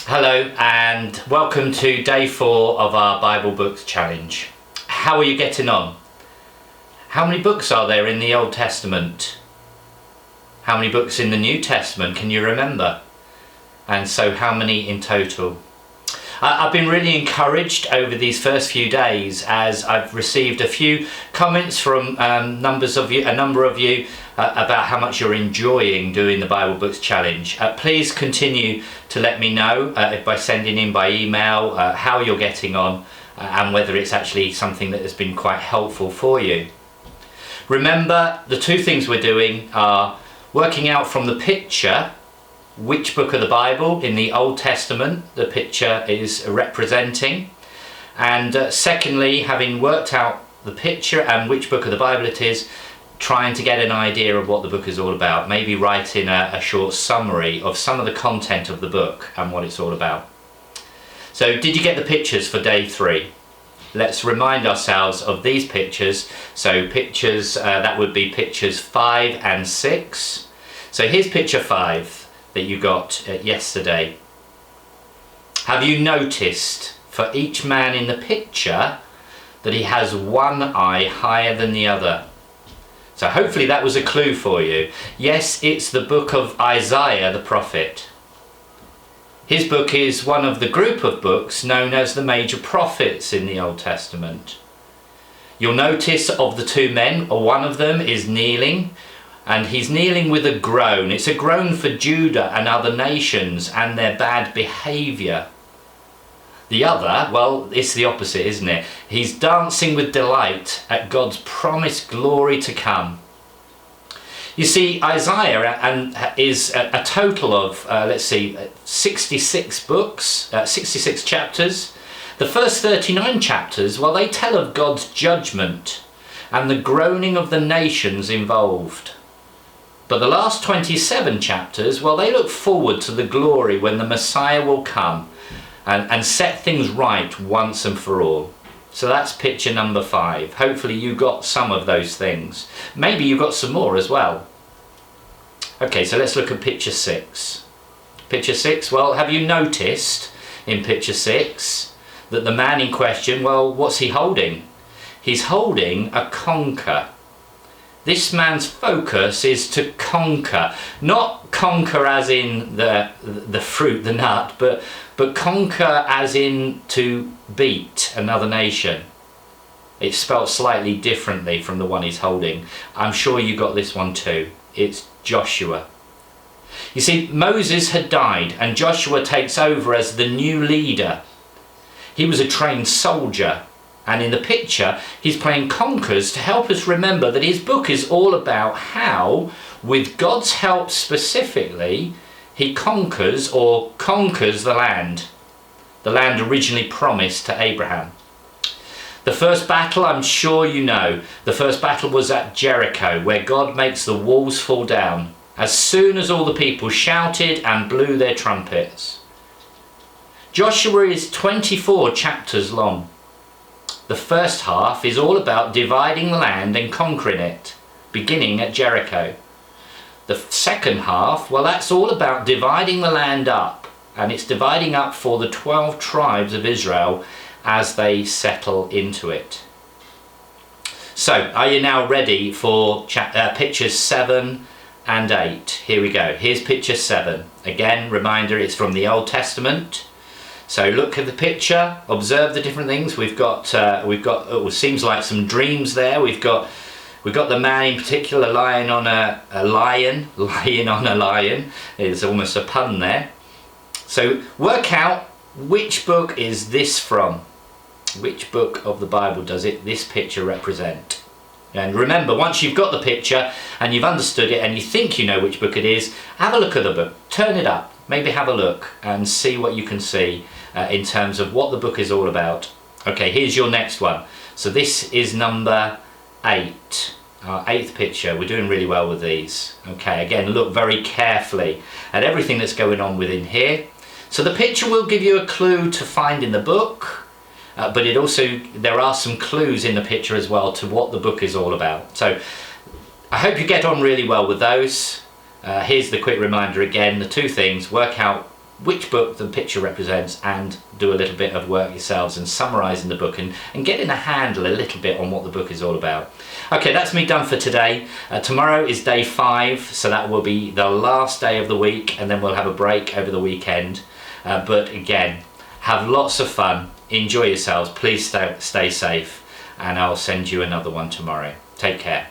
Hello and welcome to day 4 of our Bible Books Challenge. How are you getting on? How many books are there in the Old Testament? How many books in the New Testament can you remember? And so how many in total? I've been really encouraged over these first few days as I've received a few comments from a number of you about how much you're enjoying doing the Bible Books Challenge. Please continue to let me know by sending in by email how you're getting on and whether it's actually something that has been quite helpful for you. Remember, the two things we're doing are working out from the picture which book of the Bible in the Old Testament the picture is representing, and secondly, having worked out the picture and which book of the Bible it is, trying to get an idea of what the book is all about, maybe writing a short summary of some of the content of the book and what it's all about. So did you get the pictures for day 3? Let's remind ourselves of these pictures. So pictures, that would be pictures 5 and 6. So here's picture 5 that you got yesterday. Have you noticed for each man in the picture that he has one eye higher than the other? So hopefully that was a clue for you. Yes, it's the book of Isaiah the prophet. His book is one of the group of books known as the major prophets in the Old Testament. You'll notice of the two men, one of them is kneeling, and he's kneeling with a groan. It's a groan for Judah and other nations and their bad behaviour. The other, well, it's the opposite, isn't it? He's dancing with delight at God's promised glory to come. You see, Isaiah is a total of, 66 books, 66 chapters. The first 39 chapters, well, they tell of God's judgment and the groaning of the nations involved. But the last 27 chapters, well, they look forward to the glory when the Messiah will come and set things right once and for all. So that's picture number 5. Hopefully you got some of those things. Maybe you got some more as well. Okay, so let's look at picture 6. Picture 6, well, have you noticed in picture 6 that the man in question, well, what's he holding? He's holding a conker. This man's focus is to conquer, not conquer as in the fruit, the nut, but conquer as in to beat another nation. It's spelled slightly differently from the one he's holding. I'm sure you got this one too. It's Joshua. You see, Moses had died and Joshua takes over as the new leader. He was a trained soldier. And in the picture, he's playing conkers to help us remember that his book is all about how, with God's help specifically, he conquers the land originally promised to Abraham. The first battle, I'm sure you know, the first battle was at Jericho, where God makes the walls fall down as soon as all the people shouted and blew their trumpets. Joshua is 24 chapters long. The first half is all about dividing the land and conquering it, beginning at Jericho. The second half, well, that's all about dividing the land up, and it's dividing up for the 12 tribes of Israel as they settle into it. So, are you now ready for pictures 7 and 8? Here we go. Here's picture 7. Again, reminder, it's from the Old Testament. So look at the picture, observe the different things. We've got it seems like some dreams there. We've got the man in particular lying on a lion. It's almost a pun there. So work out which book is this from. Which book of the Bible does this picture represent? And remember, once you've got the picture and you've understood it and you think you know which book it is, have a look at the book, turn it up, maybe have a look and see what you can see in terms of what the book is all about. Okay, here's your next one. So this is number 8, our 8th picture. We're doing really well with these. Okay, again, look very carefully at everything that's going on within here. So the picture will give you a clue to find in the book, but there are some clues in the picture as well to what the book is all about. So I hope you get on really well with those. Here's the quick reminder again, the two things: work out which book the picture represents and do a little bit of work yourselves and summarising the book and getting a handle a little bit on what the book is all about. Okay, that's me done for today. Tomorrow is day 5, so that will be the last day of the week, and then we'll have a break over the weekend. But again, have lots of fun, enjoy yourselves, please stay safe, and I'll send you another one tomorrow. Take care.